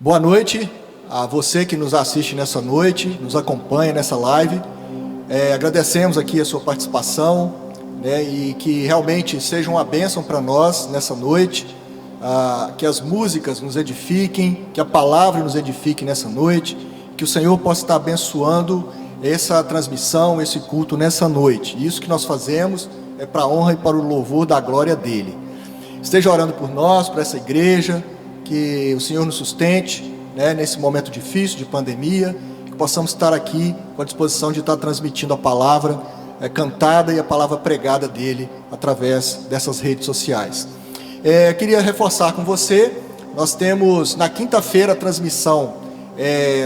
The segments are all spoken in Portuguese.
Boa noite a você que nos assiste nessa noite, nos acompanha nessa live. Agradecemos aqui a sua participação, né, e que realmente seja uma bênção para nós nessa noite, que as músicas nos edifiquem, que a palavra nos edifique nessa noite, que o Senhor possa estar abençoando essa transmissão, esse culto nessa noite. Isso que nós fazemos é para a honra e para o louvor da glória dEle. Esteja orando por nós, por essa igreja, que o Senhor nos sustente, né, nesse momento difícil de pandemia, que possamos estar aqui com a disposição de estar transmitindo a palavra cantada e a palavra pregada dEle através dessas redes sociais. Queria reforçar com você, nós temos na quinta-feira a transmissão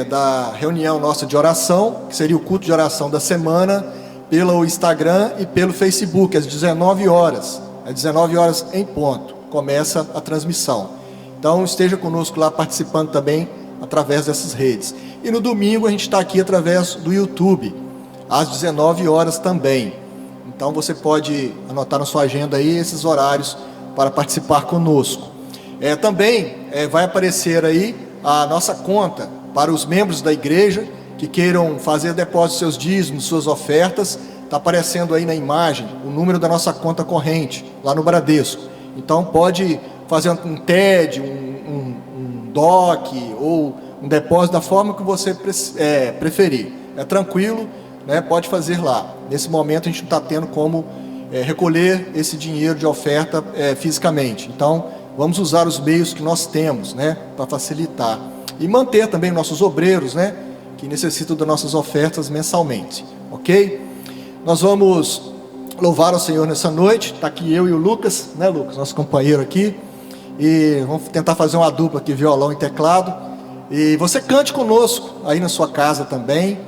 da reunião nossa de oração, que seria o culto de oração da semana, pelo Instagram e pelo Facebook, às 19 horas. Às 19 horas em ponto, começa a transmissão. Então esteja conosco lá participando também através dessas redes. E no domingo a gente está aqui através do YouTube, às 19 horas também. Então você pode anotar na sua agenda aí esses horários para participar conosco. Também vai aparecer aí a nossa conta para os membros da igreja que queiram fazer depósito de seus dízimos, suas ofertas. Está aparecendo aí na imagem o número da nossa conta corrente, lá no Bradesco. Então pode fazer um TED, um DOC ou um depósito da forma que você preferir. É tranquilo, né? Pode fazer lá. Nesse momento a gente não está tendo como recolher esse dinheiro de oferta fisicamente. Então vamos usar os meios que nós temos, né, para facilitar. E manter também nossos obreiros, né, que necessitam das nossas ofertas mensalmente. Ok? Nós vamos louvar ao Senhor nessa noite. Está aqui eu e o Lucas, né, Lucas, nosso companheiro aqui. E vamos tentar fazer uma dupla aqui, violão e teclado. E você cante conosco aí na sua casa também.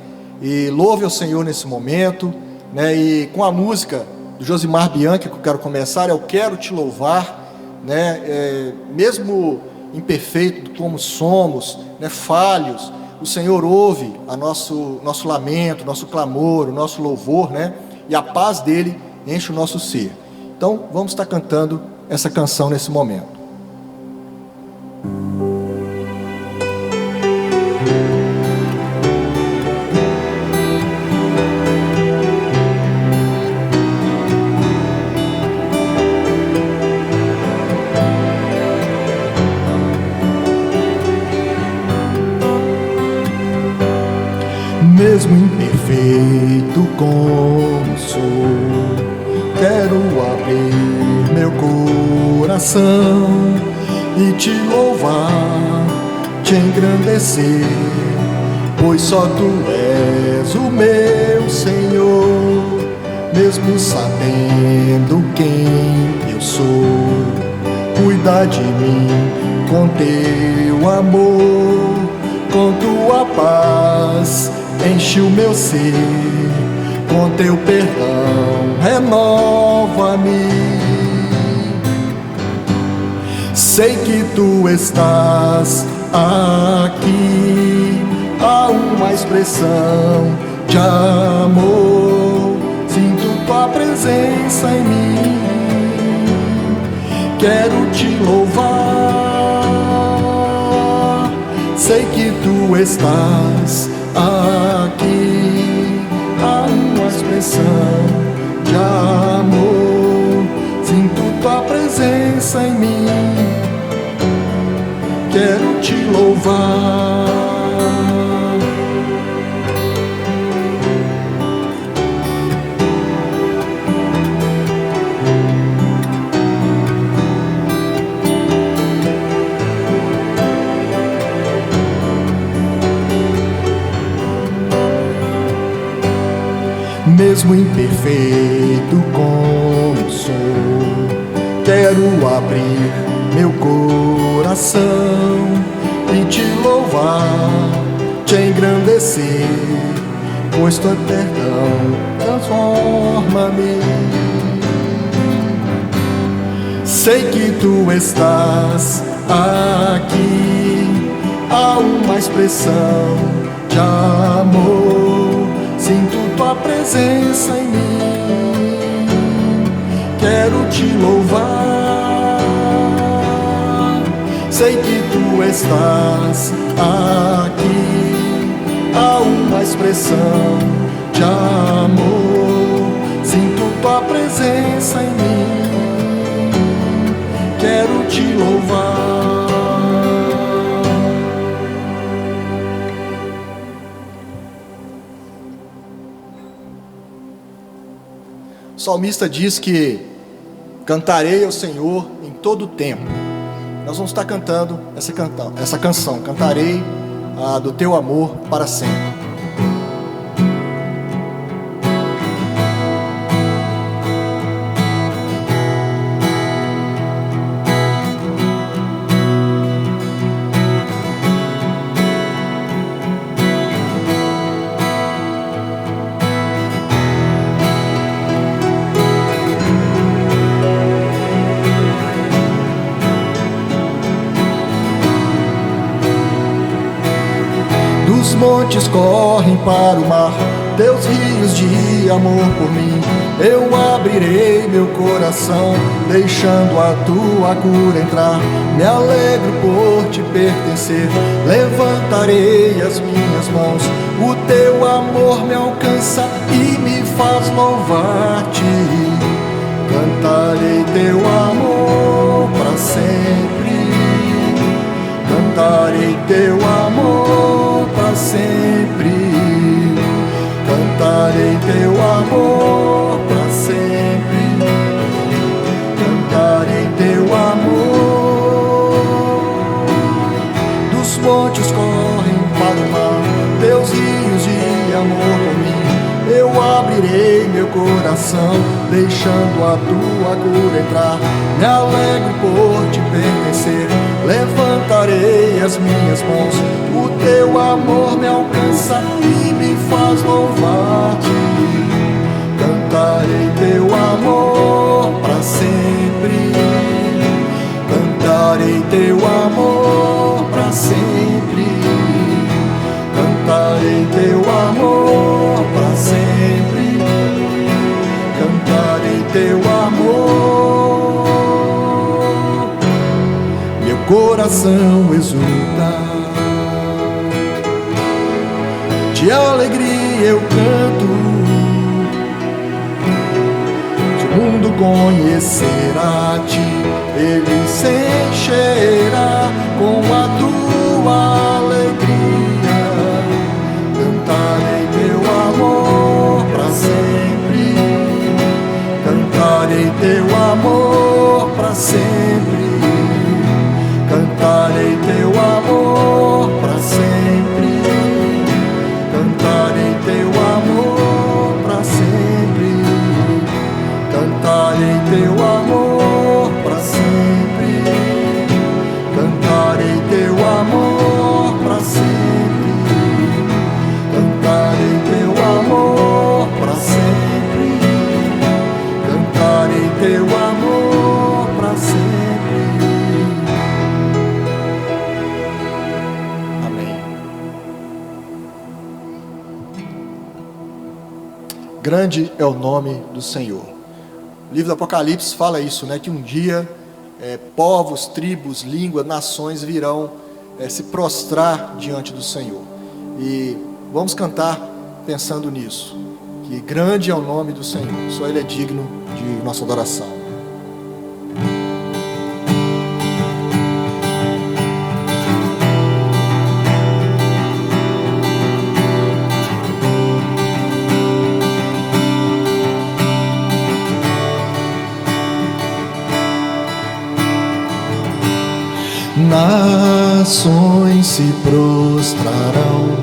E louve ao Senhor nesse momento, né? E com a música do Josimar Bianchi que eu quero começar, Eu Quero Te Louvar, né? Mesmo imperfeito como somos, né, falhos, o Senhor ouve a nosso lamento, nosso clamor, o nosso louvor, né? E a paz dele enche o nosso ser. Então vamos estar cantando essa canção nesse momento. Mesmo imperfeito como sou, quero abrir meu coração e te louvar, te engrandecer, pois só tu és o meu Senhor. Mesmo sabendo quem eu sou, cuida de mim com teu amor, com tua paz enche o meu ser, com teu perdão renova-me. Sei que tu estás aqui, há uma expressão de amor, sinto tua presença em mim, quero te louvar. Sei que tu estás aqui, há uma expressão de amor, sinto tua presença em mim, quero te louvar. Mesmo imperfeito como sou, quero abrir meu coração e te louvar, te engrandecer, pois teu perdão transforma-me. Sei que tu estás aqui, há uma expressão de amor, sinto tua presença em mim, quero te louvar. Sei que tu tu estás aqui. Há uma expressão de amor, sinto tua presença em mim, quero te louvar. O salmista diz que cantarei ao Senhor em todo o tempo. Nós vamos estar cantando essa canção, cantarei do teu amor para sempre. Os montes correm para o mar, teus rios de amor por mim. Eu abrirei meu coração, deixando a tua cura entrar. Me alegro por te pertencer, levantarei as minhas mãos. O teu amor me alcança e me faz louvar-te. Cantarei teu amor para sempre. Cantarei teu amor para sempre. Cantarei teu amor para sempre. Cantarei teu amor. Dos montes correm para o mar, teus rios de amor por mim. Eu abrirei meu coração, deixando a tua cura entrar. Me alegro por te pertencer, levantarei as minhas mãos. O teu amor me alcança e me faz louvar-te. Cantarei teu amor para sempre. Cantarei teu amor para sempre. Cantarei teu amor para sempre. Cantarei teu amor. Meu coração exulta, de alegria eu canto. Se o mundo conhecer a ti, ele se encherá com a tua alegria. Cantarei teu amor para sempre. Cantarei teu amor para sempre. Cantarei teu amor para sempre. Cantarei teu amor para sempre. Cantarei teu amor para sempre. Cantarei teu amor para sempre. Cantarei teu amor para sempre. Cantarei teu amor para sempre. Amém. Grande é o nome do Senhor. O livro do Apocalipse fala isso, né? Que um dia povos, tribos, línguas, nações virão se prostrar diante do Senhor. E vamos cantar pensando nisso, que grande é o nome do Senhor, só Ele é digno de nossa adoração. Nações se prostrarão,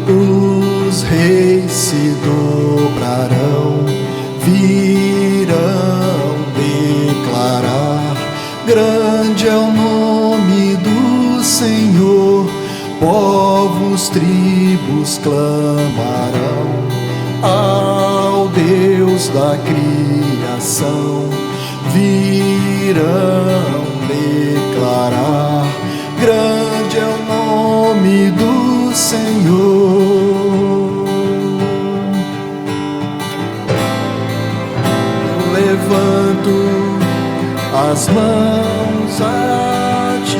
os reis se dobrarão, virão declarar: grande é o nome do Senhor. Povos, tribos clamarão ao Deus da criação, virão declarar: grande é o nome do Senhor. Eu levanto as mãos a ti,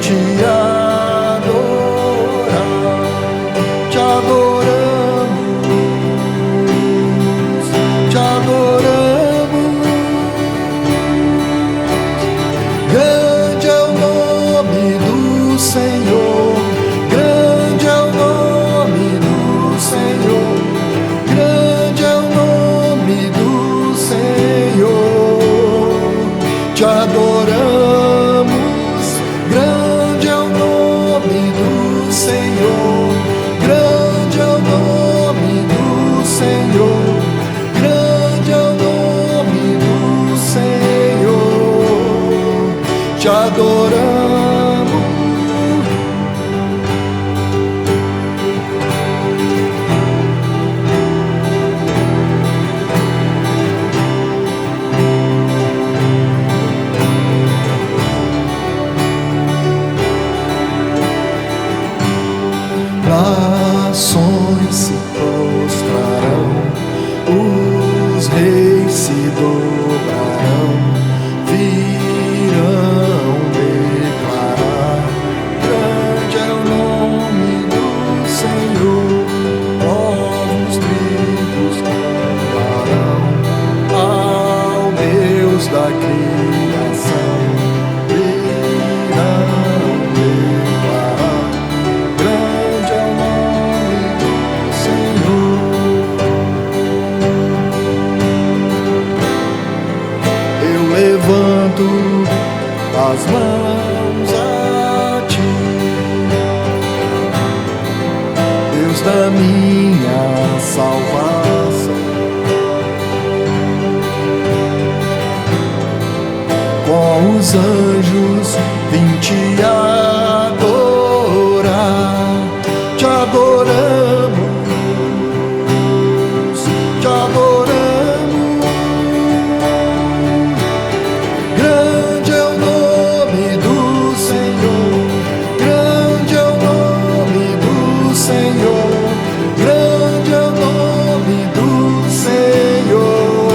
te adorar, te adoramos, te adoramos. Grande é o nome do Senhor, grande é o nome do Senhor, grande é o nome do Senhor, te adoramos. Grande é o nome do Senhor, grande é o nome do Senhor, grande é o nome do Senhor, te adoramos. Nações se prostrarão, os reis se dobrarão, virão declarar: grande é o nome do Senhor. Povos, tribos clamarão ao Deus da criação, virão declarar: grande é o nome do Senhor. Eu levanto as mãos a ti, Deus da minha salvação. Com os anjos vim te adorar, te adoramos, te adoramos. Grande é o nome do Senhor, grande é o nome do Senhor, grande é o nome do Senhor,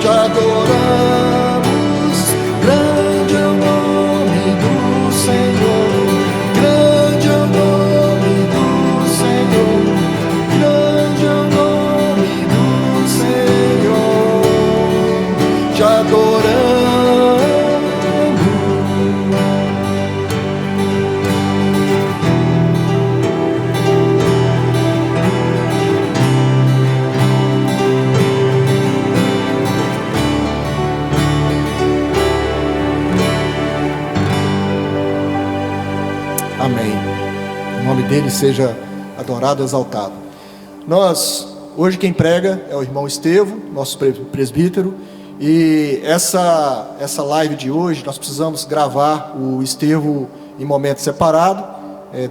te adoramos. Grande é o nome do Senhor, grande é o nome do Senhor, grande é o nome do Senhor, te adoramos. Amém. O nome dele seja adorado, exaltado. Hoje quem prega é o irmão Estevão, nosso presbítero, e essa live de hoje nós precisamos gravar o Estevão em momento separado,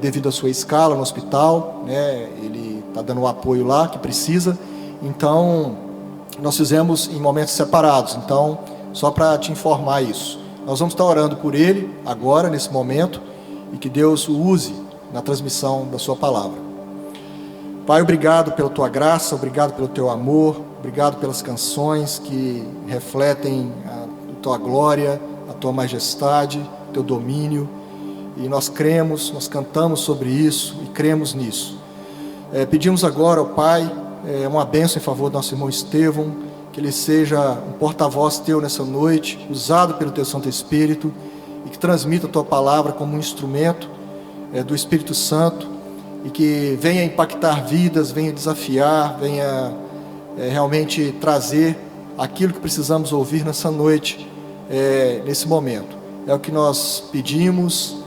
devido à sua escala no hospital, né? Ele está dando o apoio lá que precisa, então nós fizemos em momentos separados. Então, só para te informar isso, nós vamos estar orando por ele agora, nesse momento, e que Deus o use na transmissão da sua palavra. Pai, obrigado pela tua graça, obrigado pelo teu amor, obrigado pelas canções que refletem a tua glória, a tua majestade, o teu domínio, e nós cremos, nós cantamos sobre isso e cremos nisso. Pedimos agora ao Pai uma bênção em favor do nosso irmão Estevão, que ele seja um porta-voz teu nessa noite, usado pelo teu Santo Espírito, e que transmita a tua palavra como um instrumento do Espírito Santo, e que venha impactar vidas, venha desafiar, venha realmente trazer aquilo que precisamos ouvir nessa noite, nesse momento. É o que nós pedimos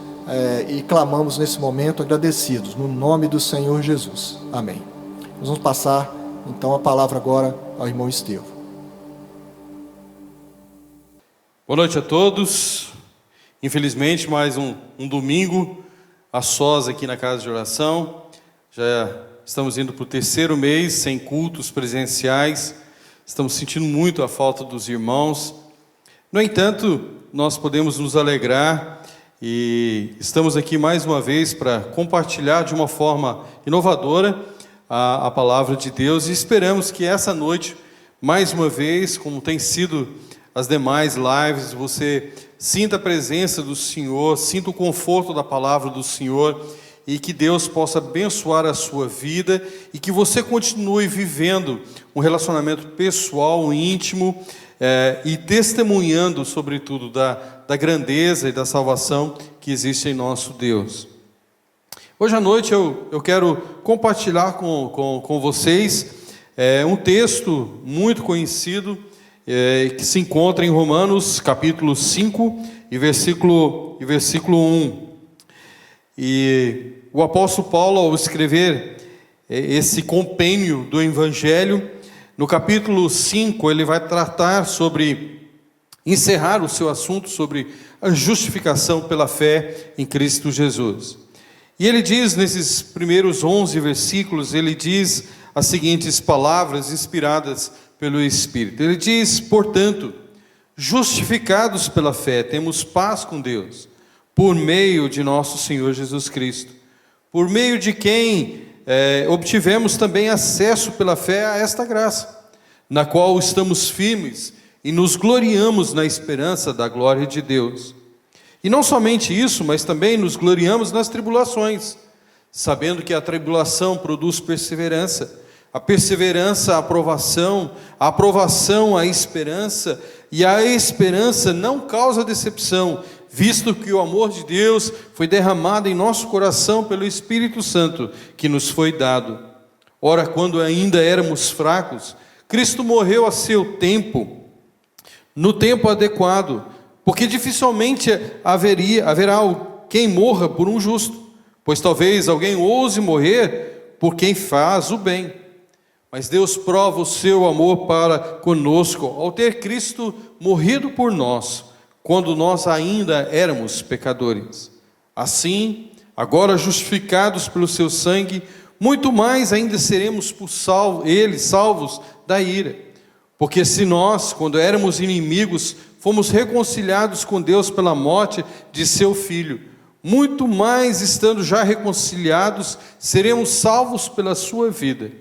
e clamamos nesse momento, agradecidos, no nome do Senhor Jesus. Amém. Nós vamos passar então a palavra agora ao irmão Estevão. Boa noite a todos. Infelizmente, mais um domingo a sós aqui na casa de oração. Já estamos indo para o 3º mês sem cultos presenciais. Estamos sentindo muito a falta dos irmãos. No entanto, nós podemos nos alegrar e estamos aqui mais uma vez para compartilhar de uma forma inovadora a palavra de Deus, e esperamos que essa noite, mais uma vez, como tem sido as demais lives, você sinta a presença do Senhor, sinta o conforto da palavra do Senhor, e que Deus possa abençoar a sua vida, e que você continue vivendo um relacionamento pessoal, íntimo, e testemunhando, sobretudo, da grandeza e da salvação que existe em nosso Deus. Hoje à noite eu quero compartilhar com vocês um texto muito conhecido, que se encontra em Romanos capítulo 5 e versículo 1. E o apóstolo Paulo, ao escrever esse compêndio do Evangelho, no capítulo 5, ele vai tratar sobre, encerrar o seu assunto sobre a justificação pela fé em Cristo Jesus. E ele diz, nesses primeiros 11 versículos, ele diz as seguintes palavras inspiradas pelo Espírito. Ele diz: portanto, justificados pela fé, temos paz com Deus, por meio de nosso Senhor Jesus Cristo, por meio de quem obtivemos também acesso pela fé a esta graça, na qual estamos firmes e nos gloriamos na esperança da glória de Deus. E não somente isso, mas também nos gloriamos nas tribulações, sabendo que a tribulação produz perseverança, a perseverança a aprovação a esperança, e a esperança não causa decepção, visto que o amor de Deus foi derramado em nosso coração pelo Espírito Santo que nos foi dado. Ora, quando ainda éramos fracos, Cristo morreu a seu tempo, no tempo adequado, porque dificilmente haverá quem morra por um justo, pois talvez alguém ouse morrer por quem faz o bem. Mas Deus prova o seu amor para conosco, ao ter Cristo morrido por nós, quando nós ainda éramos pecadores. Assim, agora justificados pelo seu sangue, muito mais ainda seremos por salvos da ira. Porque se nós, quando éramos inimigos, fomos reconciliados com Deus pela morte de seu Filho, muito mais estando já reconciliados, seremos salvos pela sua vida.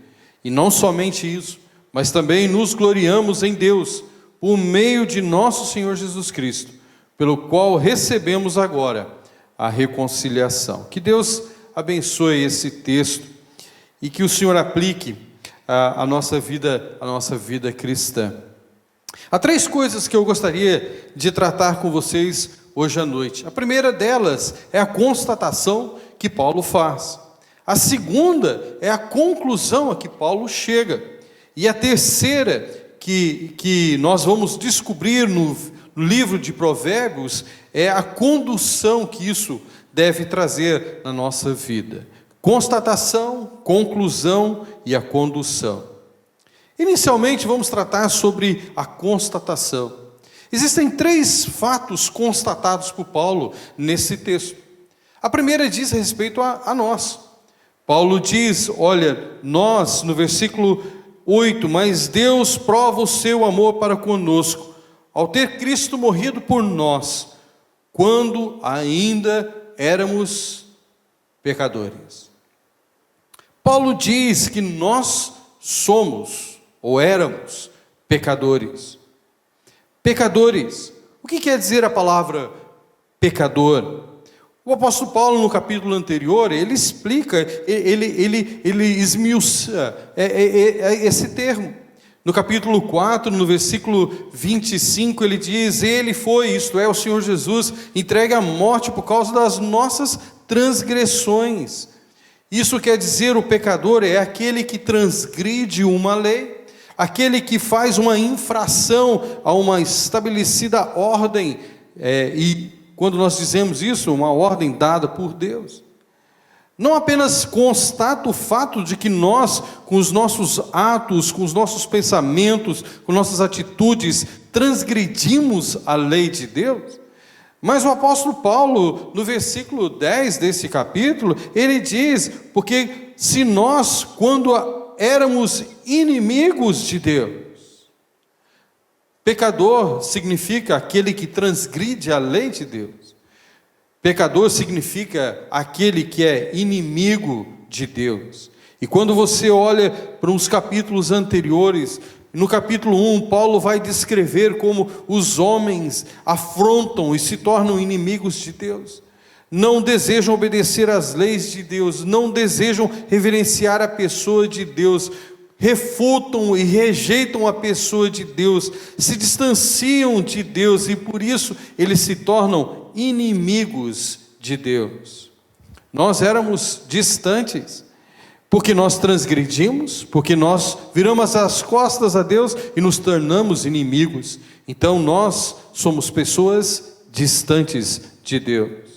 E não somente isso, mas também nos gloriamos em Deus, por meio de nosso Senhor Jesus Cristo, pelo qual recebemos agora a reconciliação. Que Deus abençoe esse texto e que o Senhor aplique a nossa vida cristã. Há 3 coisas que eu gostaria de tratar com vocês hoje à noite. A primeira delas é a constatação que Paulo faz. A segunda é a conclusão a que Paulo chega. E a terceira, que nós vamos descobrir no livro de Provérbios, é a condução que isso deve trazer na nossa vida. Constatação, conclusão e a condução. Inicialmente vamos tratar sobre a constatação. Existem 3 fatos constatados por Paulo nesse texto. A primeira diz respeito a nós. Paulo diz, olha, nós, no versículo 8, mas Deus prova o seu amor para conosco, ao ter Cristo morrido por nós, quando ainda éramos pecadores. Paulo diz que nós somos, ou éramos, pecadores. Pecadores. O que quer dizer a palavra pecador? O apóstolo Paulo, no capítulo anterior, ele explica, ele esmiuça esse termo. No capítulo 4, no versículo 25, ele diz: ele foi, isto é, o Senhor Jesus, entregue à morte por causa das nossas transgressões. Isso quer dizer, o pecador é aquele que transgride uma lei, aquele que faz uma infração a uma estabelecida ordem, e quando nós dizemos isso, uma ordem dada por Deus. Não apenas constata o fato de que nós, com os nossos atos, com os nossos pensamentos, com nossas atitudes, transgredimos a lei de Deus, mas o apóstolo Paulo, no versículo 10 desse capítulo, ele diz, porque se nós, quando éramos inimigos de Deus, pecador significa aquele que transgride a lei de Deus. Pecador significa aquele que é inimigo de Deus. E quando você olha para uns capítulos anteriores, No capítulo 1, Paulo vai descrever como os homens afrontam e se tornam inimigos de Deus. Não desejam obedecer às leis de Deus, não desejam reverenciar a pessoa de Deus, refutam e rejeitam a pessoa de Deus, se distanciam de Deus e por isso eles se tornam inimigos de Deus. Nós éramos distantes, porque nós transgredimos, porque nós viramos as costas a Deus e nos tornamos inimigos. Então nós somos pessoas distantes de Deus.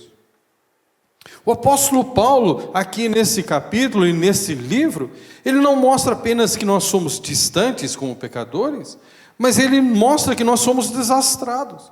O apóstolo Paulo, aqui nesse capítulo e nesse livro, ele não mostra apenas que nós somos distantes como pecadores, mas ele mostra que nós somos desastrados.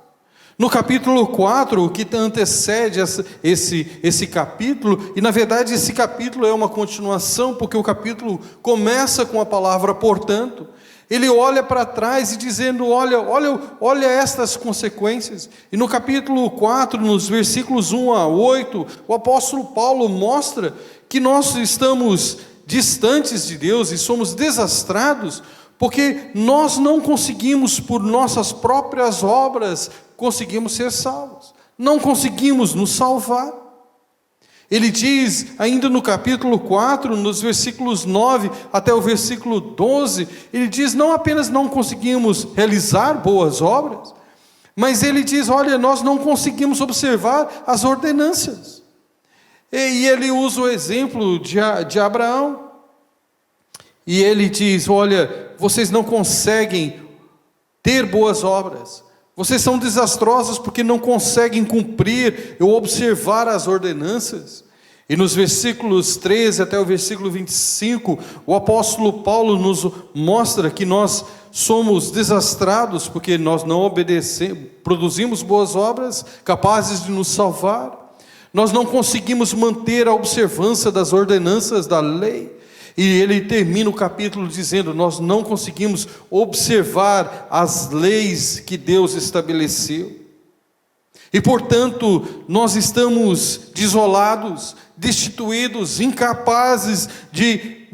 No capítulo 4, o que antecede esse capítulo, e na verdade esse capítulo é uma continuação, porque o capítulo começa com a palavra portanto, ele olha para trás e dizendo, olha estas consequências. E no capítulo 4, nos versículos 1 a 8, o apóstolo Paulo mostra que nós estamos distantes de Deus e somos desastrados, porque nós não conseguimos por nossas próprias obras, conseguimos ser salvos. Não conseguimos nos salvar. Ele diz, ainda no capítulo 4, nos versículos 9 até o versículo 12, ele diz, não apenas não conseguimos realizar boas obras, mas ele diz, olha, nós não conseguimos observar as ordenanças. E ele usa o exemplo de Abraão, e ele diz, olha, vocês não conseguem ter boas obras, vocês são desastrosos porque não conseguem cumprir ou observar as ordenanças. E nos versículos 13 até o versículo 25, o apóstolo Paulo nos mostra que nós somos desastrados porque nós não obedecemos, produzimos boas obras capazes de nos salvar. Nós não conseguimos manter a observância das ordenanças da lei. E ele termina o capítulo dizendo, nós não conseguimos observar as leis que Deus estabeleceu. E portanto, nós estamos desolados, destituídos, incapazes de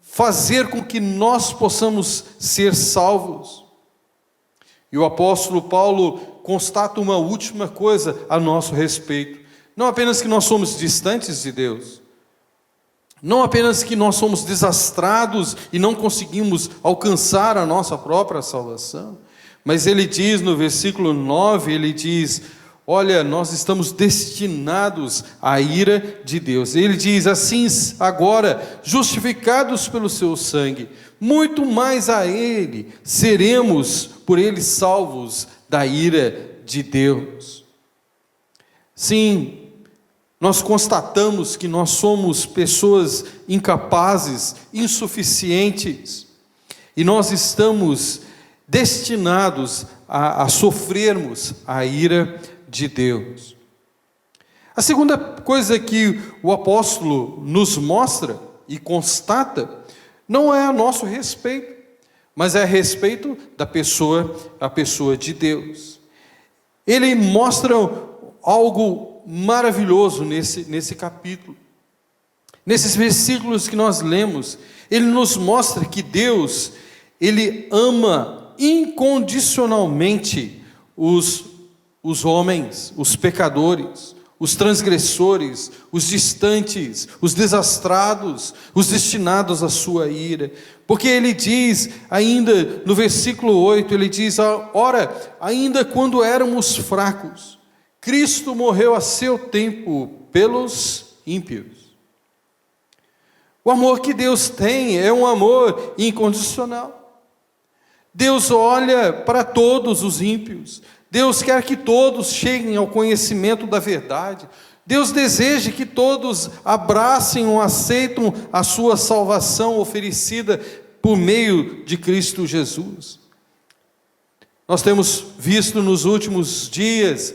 fazer com que nós possamos ser salvos. E o apóstolo Paulo constata uma última coisa a nosso respeito. Não apenas que nós somos distantes de Deus, não apenas que nós somos desastrados e não conseguimos alcançar a nossa própria salvação, mas ele diz no versículo 9, ele diz, olha, nós estamos destinados à ira de Deus. Ele diz assim, agora, justificados pelo seu sangue, muito mais a ele seremos por ele salvos da ira de Deus. Sim, nós constatamos que nós somos pessoas incapazes, insuficientes, e nós estamos destinados a sofrermos a ira de Deus. A segunda coisa que o apóstolo nos mostra e constata, não é a nosso respeito, mas é a respeito da pessoa, a pessoa de Deus. Ele mostra algo maravilhoso nesse capítulo. Nesses versículos que nós lemos, ele nos mostra que Deus, ele ama incondicionalmente os homens, os pecadores, os transgressores, os distantes, os desastrados, os destinados à sua ira. Porque ele diz, ainda no versículo 8, ele diz, ora, ainda quando éramos fracos, Cristo morreu a seu tempo pelos ímpios. O amor que Deus tem é um amor incondicional. Deus olha para todos os ímpios. Deus quer que todos cheguem ao conhecimento da verdade. Deus deseja que todos abracem ou aceitem a sua salvação oferecida por meio de Cristo Jesus. Nós temos visto nos últimos dias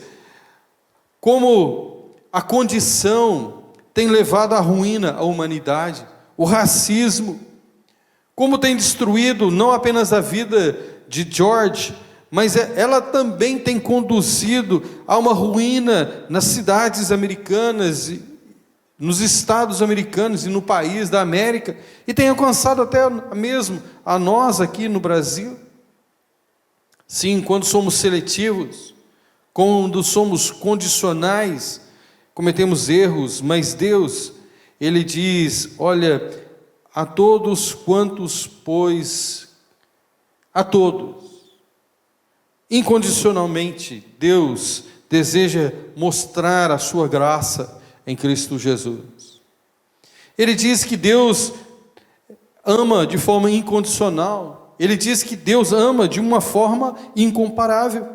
como a condição tem levado à ruína a humanidade, o racismo, como tem destruído não apenas a vida de George, mas ela também tem conduzido a uma ruína nas cidades americanas, nos estados americanos e no país da América, e tem alcançado até mesmo a nós aqui no Brasil. Sim, quando somos seletivos, quando somos condicionais, cometemos erros, mas Deus, Ele diz: olha, a todos quantos, pois, a todos, incondicionalmente, Deus deseja mostrar a sua graça em Cristo Jesus. Ele diz que Deus ama de forma incondicional. Ele diz que Deus ama de uma forma incomparável.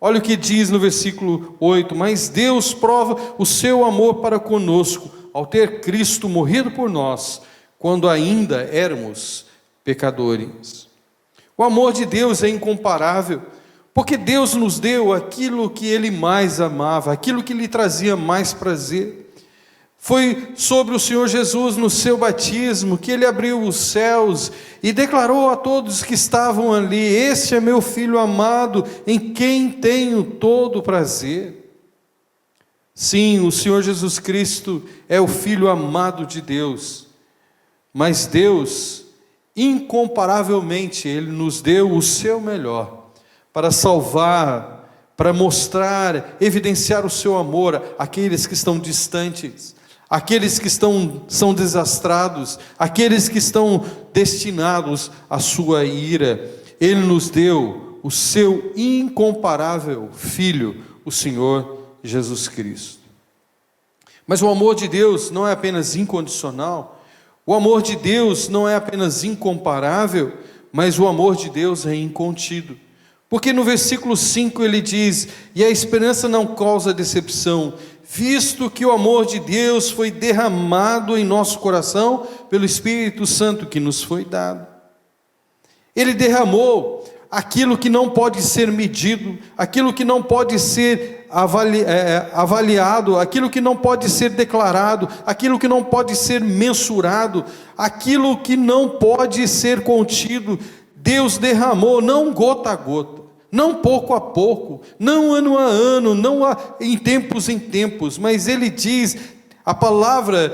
Olha o que diz no versículo 8: mas Deus prova o seu amor para conosco, ao ter Cristo morrido por nós, quando ainda éramos pecadores. O amor de Deus é incomparável, porque Deus nos deu aquilo que Ele mais amava, aquilo que lhe trazia mais prazer. Foi sobre o Senhor Jesus no seu batismo que Ele abriu os céus e declarou a todos que estavam ali: este é meu Filho amado, em quem tenho todo prazer. Sim, o Senhor Jesus Cristo é o Filho amado de Deus, mas Deus, incomparavelmente, Ele nos deu o seu melhor para salvar, para mostrar, evidenciar o seu amor àqueles que estão distantes, aqueles que são desastrados, aqueles que estão destinados à sua ira. Ele nos deu o seu incomparável Filho, o Senhor Jesus Cristo. Mas o amor de Deus não é apenas incondicional, o amor de Deus não é apenas incomparável, mas o amor de Deus é incontido. Porque no versículo 5 ele diz: e a esperança não causa decepção, visto que o amor de Deus foi derramado em nosso coração pelo Espírito Santo que nos foi dado. Ele derramou aquilo que não pode ser medido, aquilo que não pode ser avaliado, aquilo que não pode ser declarado, aquilo que não pode ser mensurado, aquilo que não pode ser contido. Deus derramou, não gota a gota, não pouco a pouco, não ano a ano, não em tempos, mas Ele diz, a palavra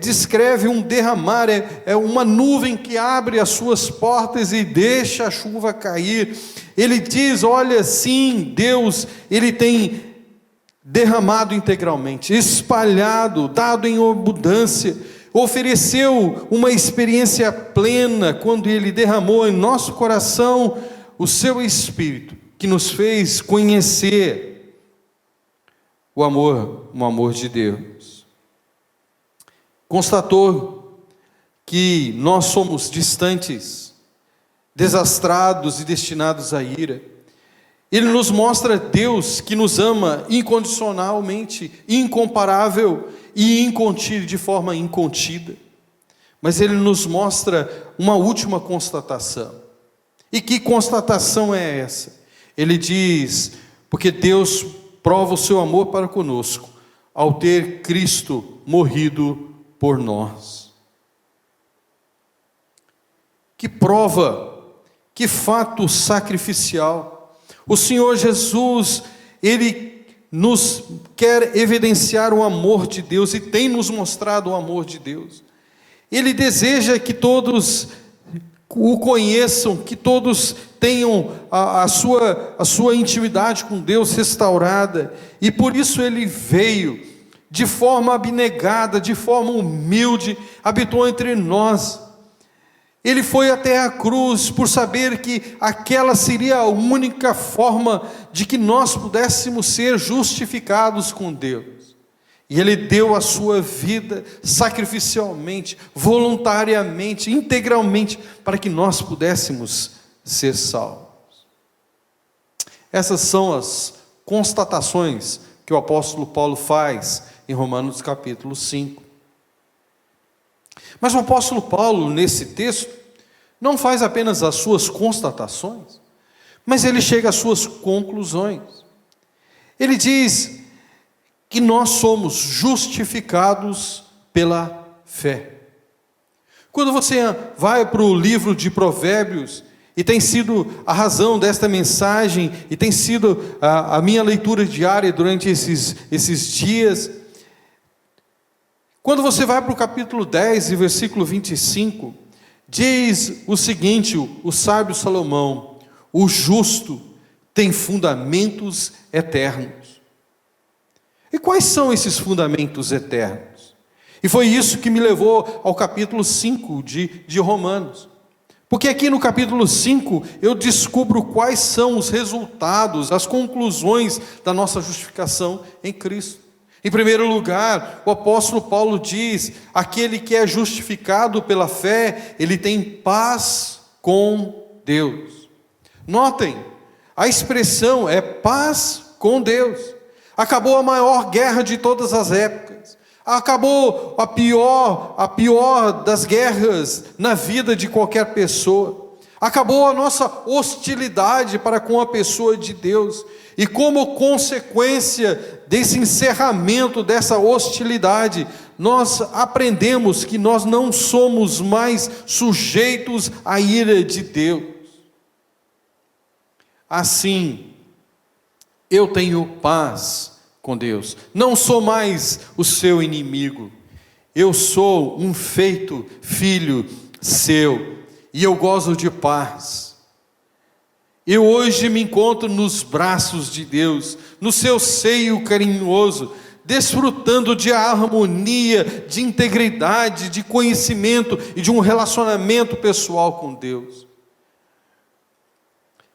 descreve um derramar, é uma nuvem que abre as suas portas e deixa a chuva cair. Ele diz: olha, sim, Deus, Ele tem derramado integralmente, espalhado, dado em abundância, ofereceu uma experiência plena quando Ele derramou em nosso coração o seu Espírito, que nos fez conhecer o amor de Deus. Constatou que nós somos distantes, desastrados e destinados à ira. Ele nos mostra Deus que nos ama incondicionalmente, incomparável e incontido, de forma incontida. Mas Ele nos mostra uma última constatação. E que constatação é essa? Ele diz: porque Deus prova o seu amor para conosco, ao ter Cristo morrido por nós. Que prova, que fato sacrificial. O Senhor Jesus, Ele nos quer evidenciar o amor de Deus e tem nos mostrado o amor de Deus. Ele deseja que todos o conheçam, que todos tenham a sua intimidade com Deus restaurada, e por isso Ele veio de forma abnegada, de forma humilde, habitou entre nós. Ele foi até a cruz por saber que aquela seria a única forma de que nós pudéssemos ser justificados com Deus. E Ele deu a sua vida sacrificialmente, voluntariamente, integralmente, para que nós pudéssemos ser salvos. Essas são as constatações que o apóstolo Paulo faz em Romanos capítulo 5. Mas o apóstolo Paulo, nesse texto, não faz apenas as suas constatações, mas ele chega às suas conclusões. Ele diz que nós somos justificados pela fé. Quando você vai para o livro de Provérbios, e tem sido a razão desta mensagem, e tem sido a minha leitura diária durante esses dias, Quando você vai para o capítulo 10 e versículo 25, diz o seguinte, o sábio Salomão: o justo tem fundamentos eternos. E quais são esses fundamentos eternos? E foi isso que me levou ao capítulo 5 de Romanos. Porque aqui no capítulo 5 eu descubro quais são os resultados, as conclusões da nossa justificação em Cristo. Em primeiro lugar, o apóstolo Paulo diz: aquele que é justificado pela fé, ele tem paz com Deus. Notem, a expressão é paz com Deus. Acabou a maior guerra de todas as épocas. Acabou a pior das guerras na vida de qualquer pessoa. Acabou a nossa hostilidade para com a pessoa de Deus. E como consequência desse encerramento, dessa hostilidade, nós aprendemos que nós não somos mais sujeitos à ira de Deus. Assim, eu tenho paz com Deus. Não sou mais o seu inimigo. Eu sou um feito filho seu. E eu gozo de paz. Eu hoje me encontro nos braços de Deus, no seu seio carinhoso, desfrutando de harmonia, de integridade, de conhecimento e de um relacionamento pessoal com Deus.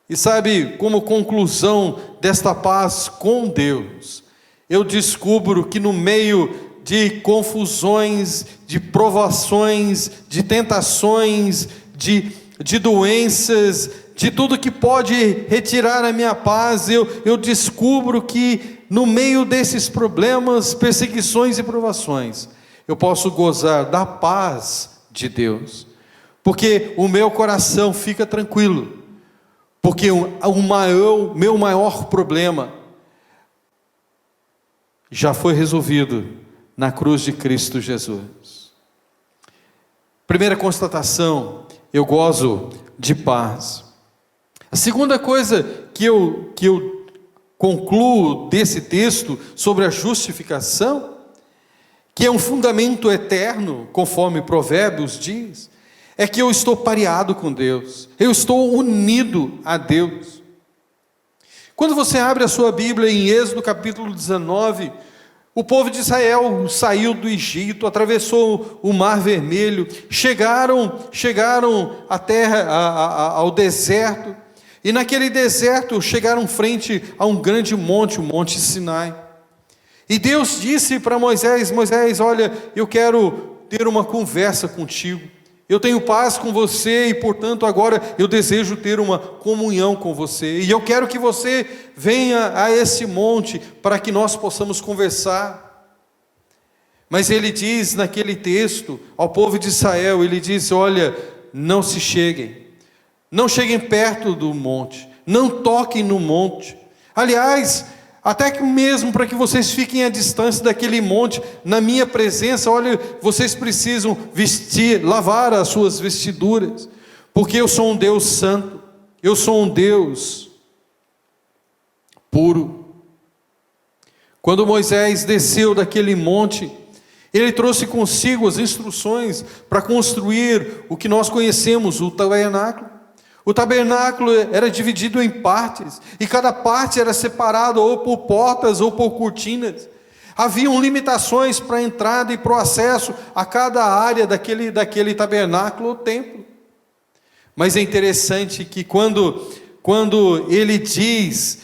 E sabe, como conclusão desta paz com Deus, eu descubro que no meio de confusões, de provações, de tentações, de doenças, de tudo que pode retirar a minha paz, eu descubro que no meio desses problemas, perseguições e provações, eu posso gozar da paz de Deus, porque o meu coração fica tranquilo, porque meu maior problema já foi resolvido na cruz de Cristo Jesus. Primeira constatação: eu gozo de paz. A segunda coisa que eu concluo desse texto sobre a justificação, que é um fundamento eterno, conforme Provérbios diz, é que eu estou pareado com Deus, eu estou unido a Deus. Quando você abre a sua Bíblia em Êxodo capítulo 19, o povo de Israel saiu do Egito, atravessou o Mar Vermelho, chegaram à terra, ao deserto, e naquele deserto chegaram frente a um grande monte, o Monte Sinai. E Deus disse para Moisés: Moisés, olha, eu quero ter uma conversa contigo. Eu tenho paz com você e, portanto, agora eu desejo ter uma comunhão com você. E eu quero que você venha a esse monte para que nós possamos conversar. Mas ele diz naquele texto ao povo de Israel, ele diz: olha, não se cheguem. Não cheguem perto do monte, não toquem no monte. Aliás, até que mesmo para que vocês fiquem à distância daquele monte, na minha presença, olha, vocês precisam lavar as suas vestiduras, porque eu sou um Deus santo, eu sou um Deus puro. Quando Moisés desceu daquele monte, ele trouxe consigo as instruções para construir o que nós conhecemos, o tabernáculo. O tabernáculo era dividido em partes, e cada parte era separada ou por portas ou por cortinas. Haviam limitações para a entrada e para o acesso a cada área daquele tabernáculo ou templo. Mas é interessante que quando ele diz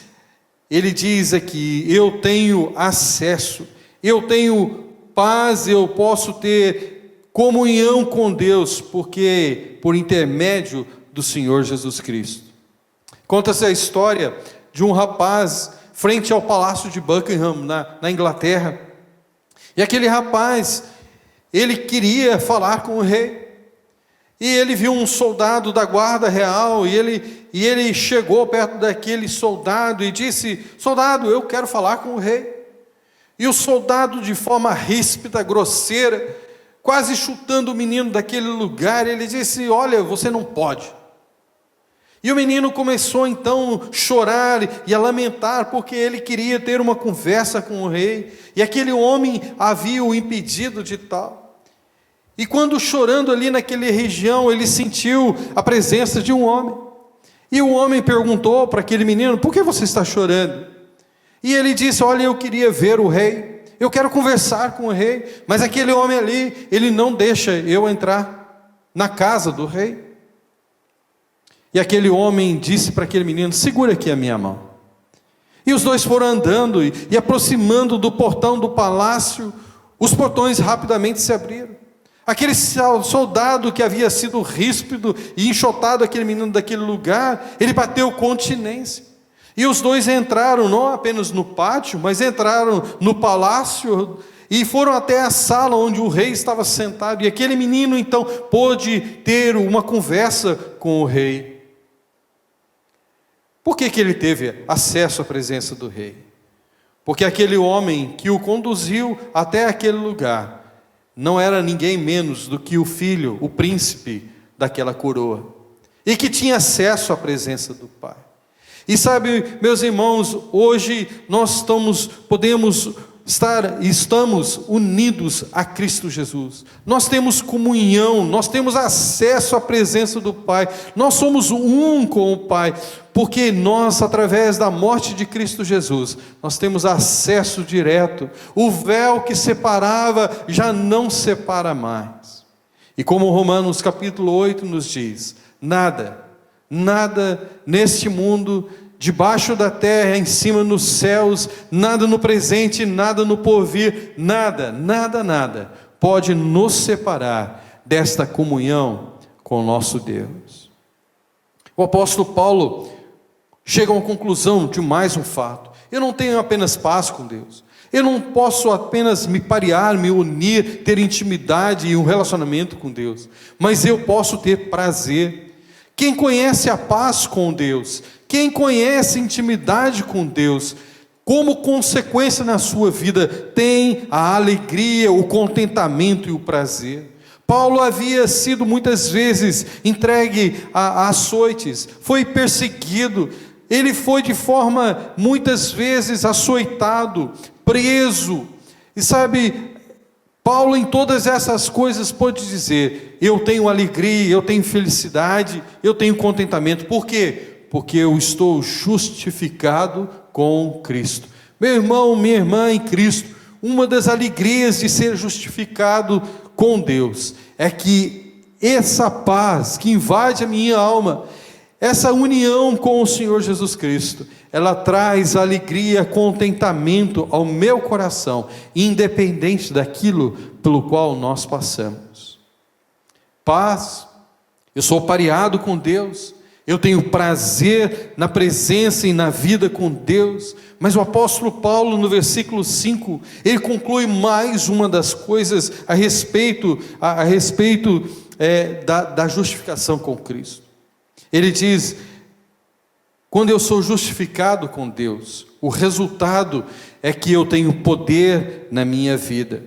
aqui: eu tenho acesso, eu tenho paz, eu posso ter comunhão com Deus, porque por intermédio do Senhor Jesus Cristo. Conta-se a história de um rapaz frente ao palácio de Buckingham, na Inglaterra. E aquele rapaz, ele queria falar com o rei. E ele viu um soldado da guarda real, e ele chegou perto daquele soldado e disse: soldado, eu quero falar com o rei. E o soldado, de forma ríspida, grosseira, quase chutando o menino daquele lugar, ele disse: olha, você não pode. E o menino começou então a chorar e a lamentar, porque ele queria ter uma conversa com o rei, e aquele homem havia o impedido de tal. E quando chorando ali naquela região, ele sentiu a presença de um homem. E o homem perguntou para aquele menino: por que você está chorando? E ele disse: olha, eu queria ver o rei, eu quero conversar com o rei, mas aquele homem ali, ele não deixa eu entrar na casa do rei. E aquele homem disse para aquele menino: segura aqui a minha mão. E os dois foram andando e aproximando do portão do palácio. Os portões rapidamente se abriram. Aquele soldado que havia sido ríspido e enxotado aquele menino daquele lugar, ele bateu continência. E os dois entraram não apenas no pátio, mas entraram no palácio e foram até a sala onde o rei estava sentado. E aquele menino então pôde ter uma conversa com o rei. Por que ele teve acesso à presença do rei? Porque aquele homem que o conduziu até aquele lugar não era ninguém menos do que o filho, o príncipe daquela coroa, e que tinha acesso à presença do pai. E sabe, meus irmãos, hoje nós estamos unidos a Cristo Jesus. Nós temos comunhão, nós temos acesso à presença do Pai. Nós somos um com o Pai, porque nós, através da morte de Cristo Jesus, nós temos acesso direto. O véu que separava já não separa mais. E como Romanos capítulo 8 nos diz: nada neste mundo, debaixo da terra, em cima nos céus, nada no presente, nada no porvir, nada pode nos separar desta comunhão com o nosso Deus. O apóstolo Paulo chega a uma conclusão de mais um fato: eu não tenho apenas paz com Deus, eu não posso apenas me parear, me unir, ter intimidade e um relacionamento com Deus, mas eu posso ter prazer. Quem conhece a paz com Deus, quem conhece intimidade com Deus, como consequência na sua vida, tem a alegria, o contentamento e o prazer. Paulo havia sido muitas vezes entregue a açoites, foi perseguido, ele foi de forma muitas vezes açoitado, preso. E sabe, Paulo em todas essas coisas pode dizer: eu tenho alegria, eu tenho felicidade, eu tenho contentamento. Por quê? Porque eu estou justificado com Cristo. Meu irmão, minha irmã em Cristo, uma das alegrias de ser justificado com Deus é que essa paz que invade a minha alma, essa união com o Senhor Jesus Cristo, ela traz alegria, contentamento ao meu coração, independente daquilo pelo qual nós passamos. Paz, eu sou pareado com Deus, eu tenho prazer na presença e na vida com Deus. Mas o apóstolo Paulo, no versículo 5, ele conclui mais uma das coisas a respeito da justificação com Cristo. Ele diz: quando eu sou justificado com Deus, o resultado é que eu tenho poder na minha vida.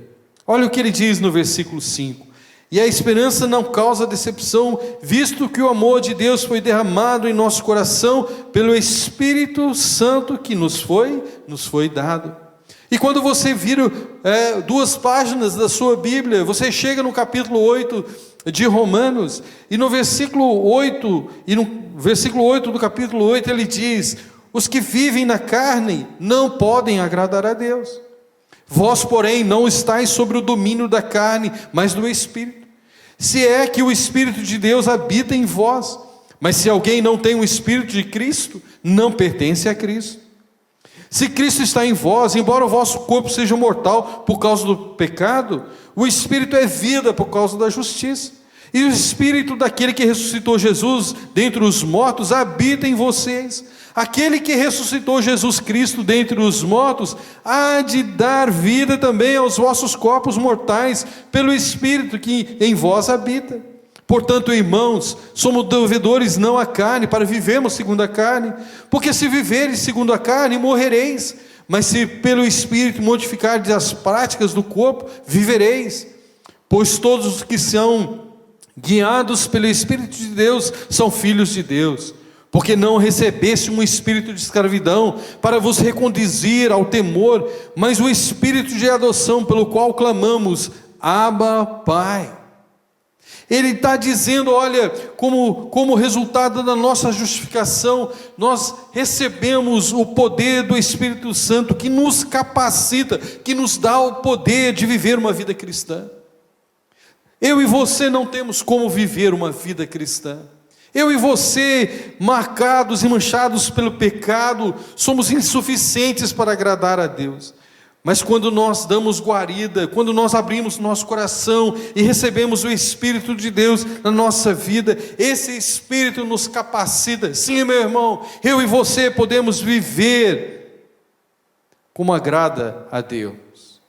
Olha o que ele diz no versículo 5: e a esperança não causa decepção, visto que o amor de Deus foi derramado em nosso coração pelo Espírito Santo que nos foi dado. E quando você vira 2 páginas da sua Bíblia, você chega no capítulo 8 de Romanos, e no versículo 8 do capítulo 8 ele diz: os que vivem na carne não podem agradar a Deus. Vós, porém, não estáis sobre o domínio da carne, mas do Espírito, se é que o Espírito de Deus habita em vós. Mas se alguém não tem o Espírito de Cristo, não pertence a Cristo. Se Cristo está em vós, embora o vosso corpo seja mortal por causa do pecado, o Espírito é vida por causa da justiça. E o Espírito daquele que ressuscitou Jesus dentre os mortos habita em vocês. Aquele que ressuscitou Jesus Cristo dentre os mortos há de dar vida também aos vossos corpos mortais, pelo Espírito que em vós habita. Portanto, irmãos, somos devedores não à carne, para vivermos segundo a carne. Porque se viveres segundo a carne, morrereis. Mas se pelo Espírito modificardes as práticas do corpo, vivereis. Pois todos os que são guiados pelo Espírito de Deus são filhos de Deus. porque não recebeste um espírito de escravidão para vos reconduzir ao temor, mas o espírito de adoção pelo qual clamamos, Abba, Pai. Ele está dizendo, olha, como resultado da nossa justificação, nós recebemos o poder do Espírito Santo, que nos capacita, que nos dá o poder de viver uma vida cristã. Eu e você não temos como viver uma vida cristã. Eu e você, marcados e manchados pelo pecado, somos insuficientes para agradar a Deus. Mas quando nós damos guarida, quando nós abrimos nosso coração e recebemos o Espírito de Deus na nossa vida, esse Espírito nos capacita. Sim, meu irmão, eu e você podemos viver como agrada a Deus.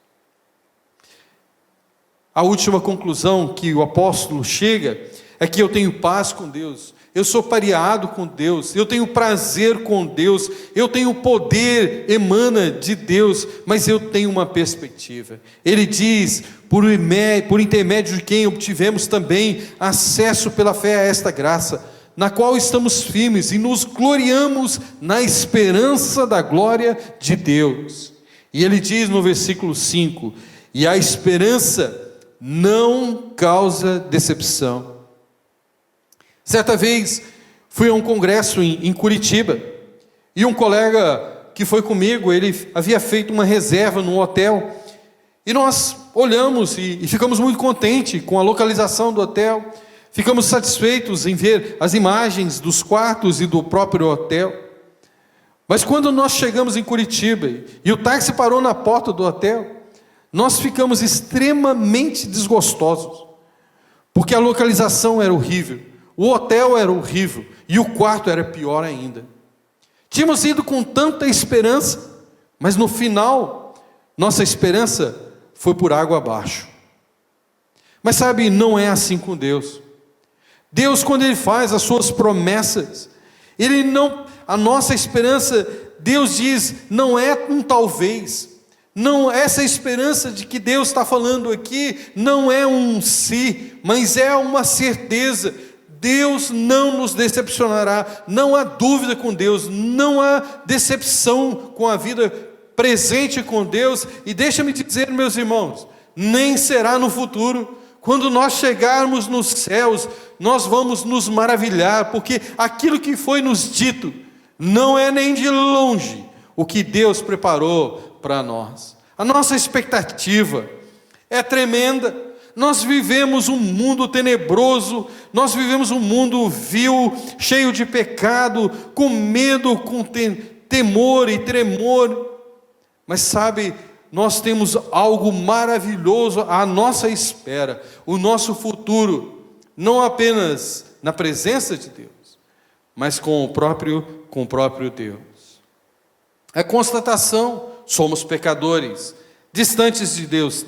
A última conclusão que o apóstolo chega é que eu tenho paz com Deus. Eu sou pareado com Deus, eu tenho prazer com Deus, eu tenho poder, emana de Deus, mas eu tenho uma perspectiva. Ele diz, por intermédio de quem obtivemos também acesso pela fé a esta graça, na qual estamos firmes e nos gloriamos na esperança da glória de Deus. E ele diz no versículo 5, e a esperança não causa decepção. Certa vez, fui a um congresso em Curitiba, e um colega que foi comigo, ele havia feito uma reserva num hotel, e nós olhamos e ficamos muito contentes com a localização do hotel, ficamos satisfeitos em ver as imagens dos quartos e do próprio hotel. Mas quando nós chegamos em Curitiba, e o táxi parou na porta do hotel, nós ficamos extremamente desgostosos, porque a localização era horrível. O hotel era horrível e o quarto era pior ainda. Tínhamos ido com tanta esperança, mas no final, nossa esperança foi por água abaixo. Mas sabe, não é assim com Deus. Deus, quando Ele faz as suas promessas, a nossa esperança, Deus diz, não é um talvez. Não, essa esperança de que Deus está falando aqui, não é um se, mas é uma certeza. Deus não nos decepcionará, não há dúvida com Deus, não há decepção com a vida presente com Deus, e deixa-me dizer, meus irmãos, nem será no futuro. Quando nós chegarmos nos céus, nós vamos nos maravilhar, porque aquilo que foi nos dito, não é nem de longe o que Deus preparou para nós. A nossa expectativa é tremenda. Nós vivemos um mundo tenebroso, nós vivemos um mundo vil, cheio de pecado, com medo, com temor e tremor. Mas sabe, nós temos algo maravilhoso à nossa espera, o nosso futuro, não apenas na presença de Deus, mas com o próprio Deus. É constatação, somos pecadores, distantes de Deus,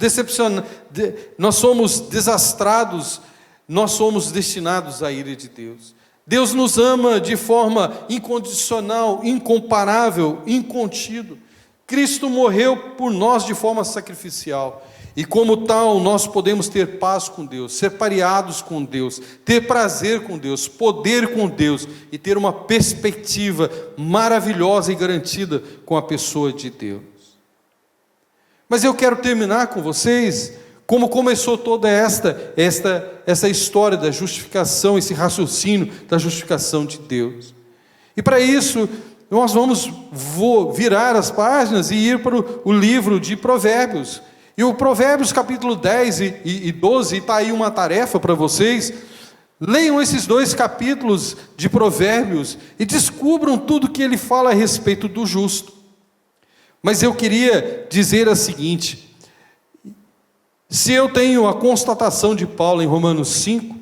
nós somos desastrados, nós somos destinados à ira de Deus. Deus nos ama de forma incondicional, incomparável, incontido. Cristo morreu por nós de forma sacrificial, e como tal nós podemos ter paz com Deus, ser pareados com Deus, ter prazer com Deus, poder com Deus, e ter uma perspectiva maravilhosa e garantida com a pessoa de Deus. Mas eu quero terminar com vocês como começou toda essa história da justificação, esse raciocínio da justificação de Deus. E para isso, nós vamos virar as páginas e ir para o livro de Provérbios. E o Provérbios capítulo 10 e 12, está aí uma tarefa para vocês. Leiam esses 2 capítulos de Provérbios e descubram tudo que ele fala a respeito do justo. Mas eu queria dizer a seguinte: se eu tenho a constatação de Paulo em Romanos 5,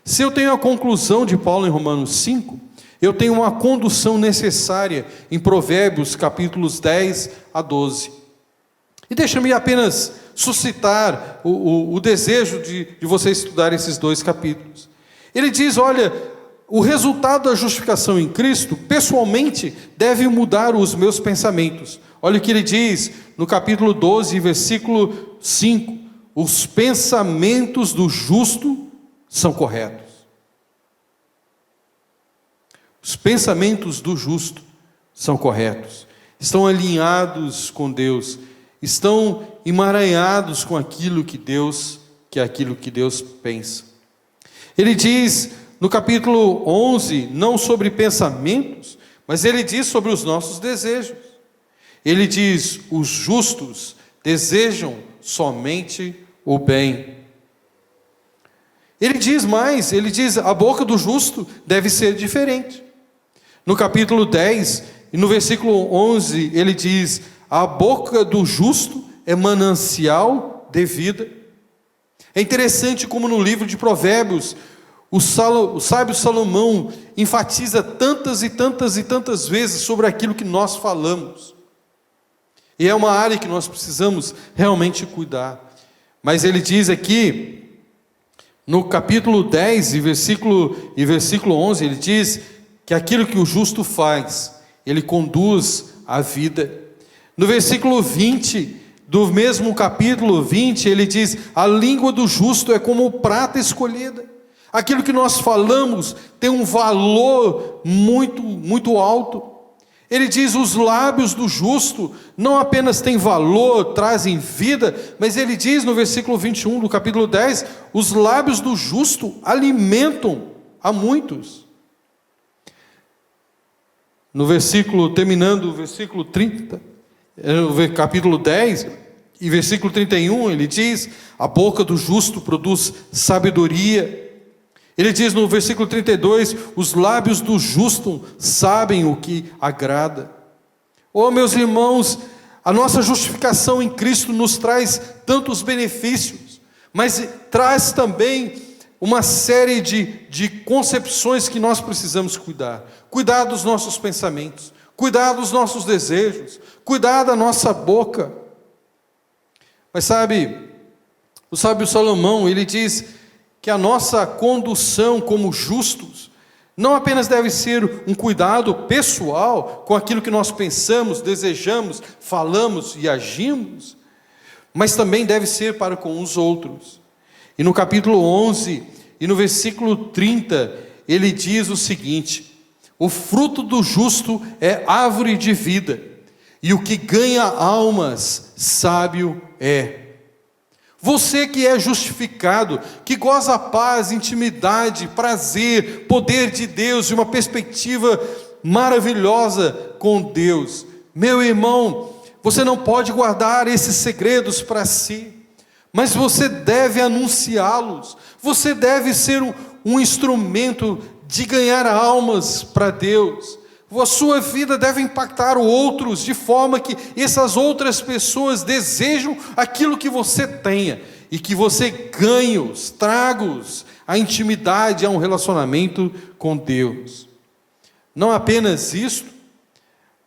se eu tenho a conclusão de Paulo em Romanos 5, eu tenho uma condução necessária em Provérbios capítulos 10 a 12. E deixa-me apenas suscitar o desejo de vocês estudarem esses 2 capítulos. Ele diz, olha, o resultado da justificação em Cristo, pessoalmente, deve mudar os meus pensamentos. Olha o que ele diz no capítulo 12, versículo 5. Os pensamentos do justo são corretos. Os pensamentos do justo são corretos, estão alinhados com Deus, estão emaranhados com aquilo que Deus pensa. Ele diz no capítulo 11, não sobre pensamentos, mas ele diz sobre os nossos desejos. Ele diz: os justos desejam somente o bem. Ele diz mais, ele diz: a boca do justo deve ser diferente. No capítulo 10, e no versículo 11, ele diz: a boca do justo é manancial de vida. É interessante como no livro de Provérbios, o sábio Salomão enfatiza tantas e tantas e tantas vezes sobre aquilo que nós falamos. E é uma área que nós precisamos realmente cuidar. Mas ele diz aqui, no capítulo 10 e versículo 11, ele diz que aquilo que o justo faz, ele conduz a vida. No versículo 20, do mesmo capítulo 20, ele diz: a língua do justo é como prata escolhida. Aquilo que nós falamos tem um valor muito, muito alto. Ele diz: os lábios do justo não apenas têm valor, trazem vida, mas ele diz no versículo 21 do capítulo 10, os lábios do justo alimentam a muitos. No versículo, terminando o versículo 30, no capítulo 10 e versículo 31, ele diz: a boca do justo produz sabedoria. Ele diz no versículo 32, os lábios do justo sabem o que agrada. Oh, meus irmãos, a nossa justificação em Cristo nos traz tantos benefícios, mas traz também uma série de concepções que nós precisamos cuidar. Cuidar dos nossos pensamentos, cuidar dos nossos desejos, cuidar da nossa boca. Mas sabe, o sábio Salomão, ele diz que a nossa condução como justos não apenas deve ser um cuidado pessoal com aquilo que nós pensamos, desejamos, falamos e agimos, mas também deve ser para com os outros. E no capítulo 11 e no versículo 30, ele diz o seguinte: o fruto do justo é árvore de vida, e o que ganha almas, sábio é. Você que é justificado, que goza paz, intimidade, prazer, poder de Deus e uma perspectiva maravilhosa com Deus, meu irmão, você não pode guardar esses segredos para si, mas você deve anunciá-los. Você deve ser um instrumento de ganhar almas para Deus. A sua vida deve impactar outros, de forma que essas outras pessoas desejam aquilo que você tenha, e que você ganhe-os, traga-os à intimidade, a um relacionamento com Deus. Não apenas isso,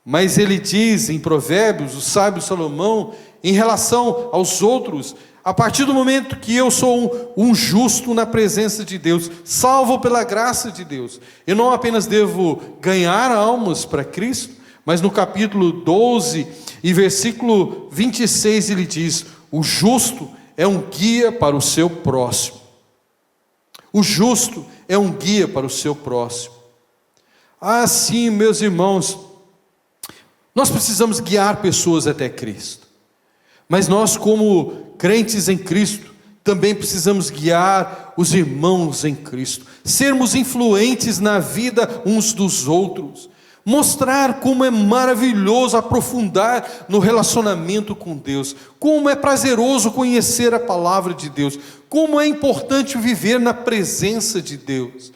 mas ele diz em Provérbios, o sábio Salomão, em relação aos outros: a partir do momento que eu sou um justo na presença de Deus, salvo pela graça de Deus, eu não apenas devo ganhar almas para Cristo, mas no capítulo 12 e versículo 26 ele diz: o justo é um guia para o seu próximo. O justo é um guia para o seu próximo. Assim, meus irmãos, nós precisamos guiar pessoas até Cristo, mas nós, como crentes em Cristo, também precisamos guiar os irmãos em Cristo, sermos influentes na vida uns dos outros, mostrar como é maravilhoso aprofundar no relacionamento com Deus, como é prazeroso conhecer a palavra de Deus, como é importante viver na presença de Deus.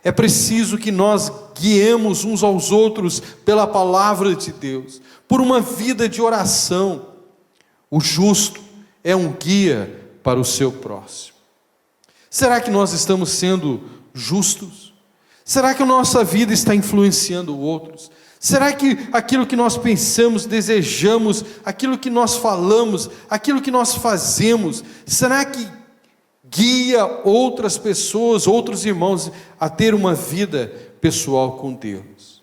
É preciso que nós guiemos uns aos outros pela palavra de Deus, por uma vida de oração. O justo é um guia para o seu próximo. Será que nós estamos sendo justos? Será que a nossa vida está influenciando outros? Será que aquilo que nós pensamos, desejamos, aquilo que nós falamos, aquilo que nós fazemos, será que guia outras pessoas, outros irmãos a ter uma vida pessoal com Deus?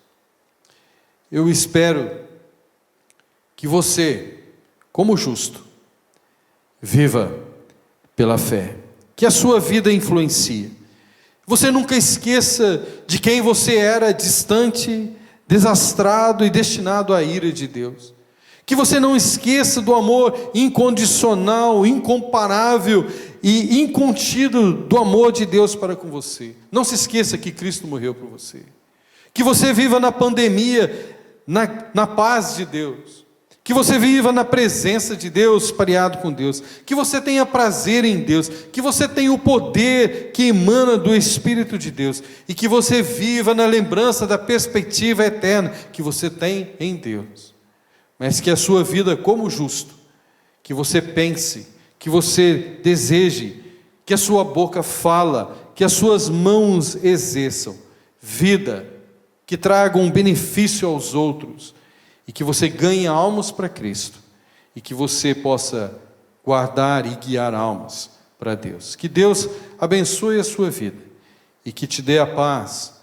Eu espero que você, como justo, viva pela fé, que a sua vida influencie, Você nunca esqueça de quem você era, distante, desastrado e destinado à ira de Deus. Que você não esqueça do amor incondicional, incomparável e incontido do amor de Deus para com você. Não se esqueça que Cristo morreu por você. Que você viva na pandemia, na paz de Deus. Que você viva na presença de Deus, pareado com Deus. Que você tenha prazer em Deus. Que você tenha o poder que emana do Espírito de Deus. E que você viva na lembrança da perspectiva eterna que você tem em Deus. Mas que a sua vida como justo, que você pense, que você deseje, que a sua boca fala, que as suas mãos exerçam vida, que traga um benefício aos outros, e que você ganhe almas para Cristo, e que você possa guardar e guiar almas para Deus. Que Deus abençoe a sua vida, e que te dê a paz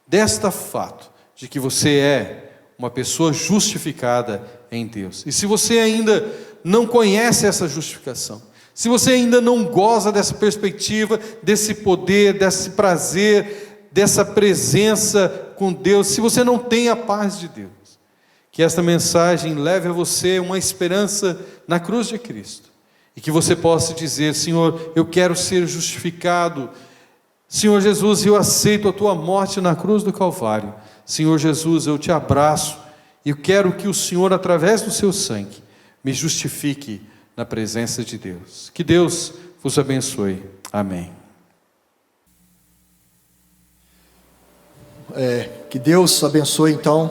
desta fato, de que você é uma pessoa justificada em Deus. E se você ainda não conhece essa justificação, se você ainda não goza dessa perspectiva, desse poder, desse prazer, dessa presença com Deus, se você não tem a paz de Deus, que esta mensagem leve a você uma esperança na cruz de Cristo, e que você possa dizer: Senhor, eu quero ser justificado. Senhor Jesus, eu aceito a tua morte na cruz do Calvário. Senhor Jesus, eu te abraço, e eu quero que o Senhor, através do seu sangue, me justifique na presença de Deus. Que Deus vos abençoe. Amém. Que Deus abençoe então,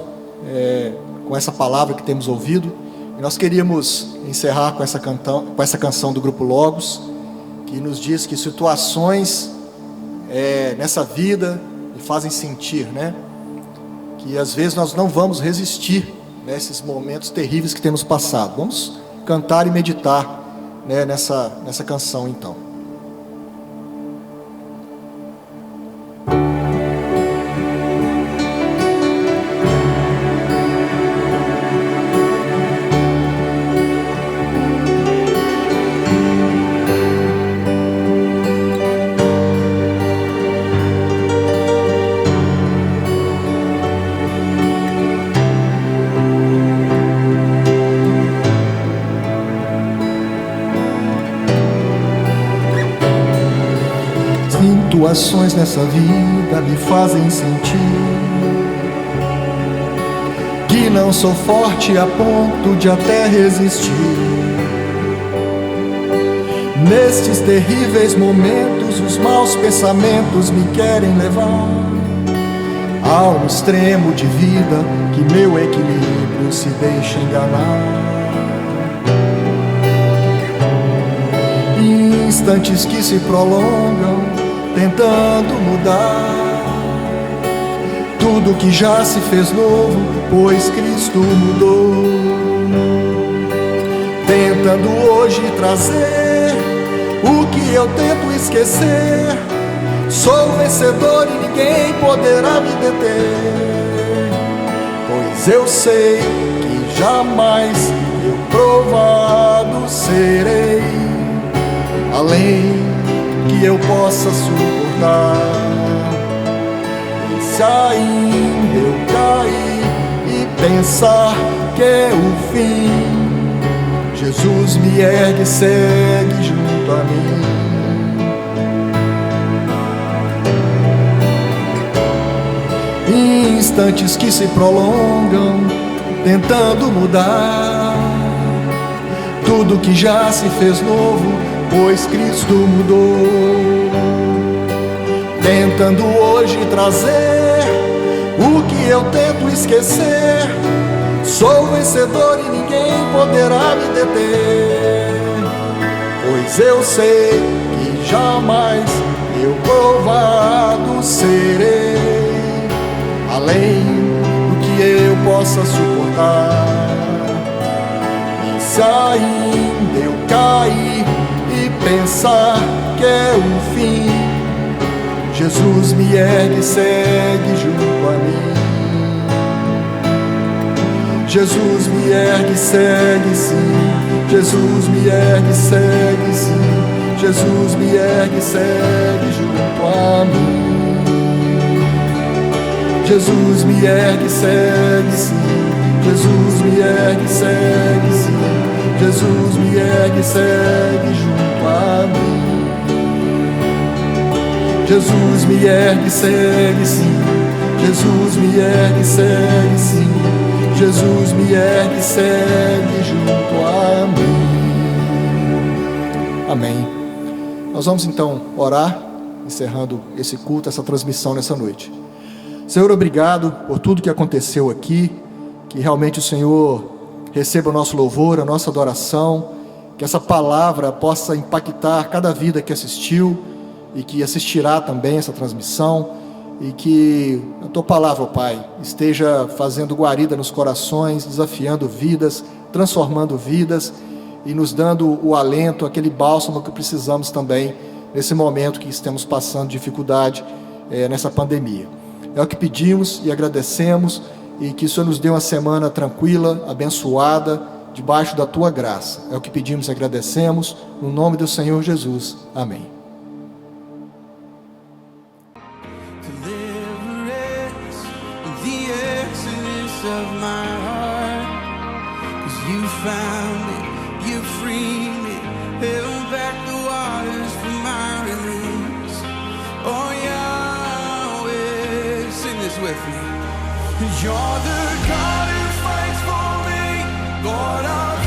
com essa palavra que temos ouvido. E nós queríamos encerrar com essa canção do Grupo Logos, que nos diz que situações nessa vida me fazem sentir, que às vezes nós não vamos resistir nesses momentos terríveis que temos passado. Vamos cantar e meditar, nessa canção então. Situações nessa vida me fazem sentir que não sou forte a ponto de até resistir. Nestes terríveis momentos, os maus pensamentos me querem levar a um extremo de vida que meu equilíbrio se deixa enganar. Instantes que se prolongam tentando mudar tudo que já se fez novo, pois Cristo mudou. Tentando hoje trazer o que eu tento esquecer, sou vencedor e ninguém poderá me deter, pois eu sei que jamais eu provado serei, além que eu possa suportar. E se ainda eu cair e pensar que é o fim, Jesus me ergue e segue junto a mim. Instantes que se prolongam tentando mudar tudo que já se fez novo, pois Cristo mudou. Tentando hoje trazer o que eu tento esquecer, sou vencedor e ninguém poderá me deter, pois eu sei que jamais eu provado serei, além do que eu possa suportar. E se ainda eu cair e pensar que é o fim, Jesus me ergue e segue junto a mim. Jesus me ergue e segue sim, Jesus me ergue e segue sim, Jesus me ergue e segue junto a mim. Jesus me ergue e segue, sim. Jesus me ergue e segue, sim. Jesus me ergue e segue junto a mim. Jesus me ergue e segue, sim. Jesus me ergue e segue, sim. Jesus me ergue e segue junto a mim. Amém. Nós vamos então orar, encerrando esse culto, essa transmissão nessa noite. Senhor, obrigado por tudo que aconteceu aqui, que realmente o Senhor receba o nosso louvor, a nossa adoração, que essa palavra possa impactar cada vida que assistiu e que assistirá também essa transmissão, e que a Tua palavra, ó Pai, esteja fazendo guarida nos corações, desafiando vidas, transformando vidas e nos dando o alento, aquele bálsamo que precisamos também nesse momento que estamos passando dificuldade nessa pandemia. É o que pedimos e agradecemos, e que o Senhor nos dê uma semana tranquila, abençoada, debaixo da Tua graça. É o que pedimos e agradecemos, no nome do Senhor Jesus. Amém. With me, you're the God who fights for me, Lord of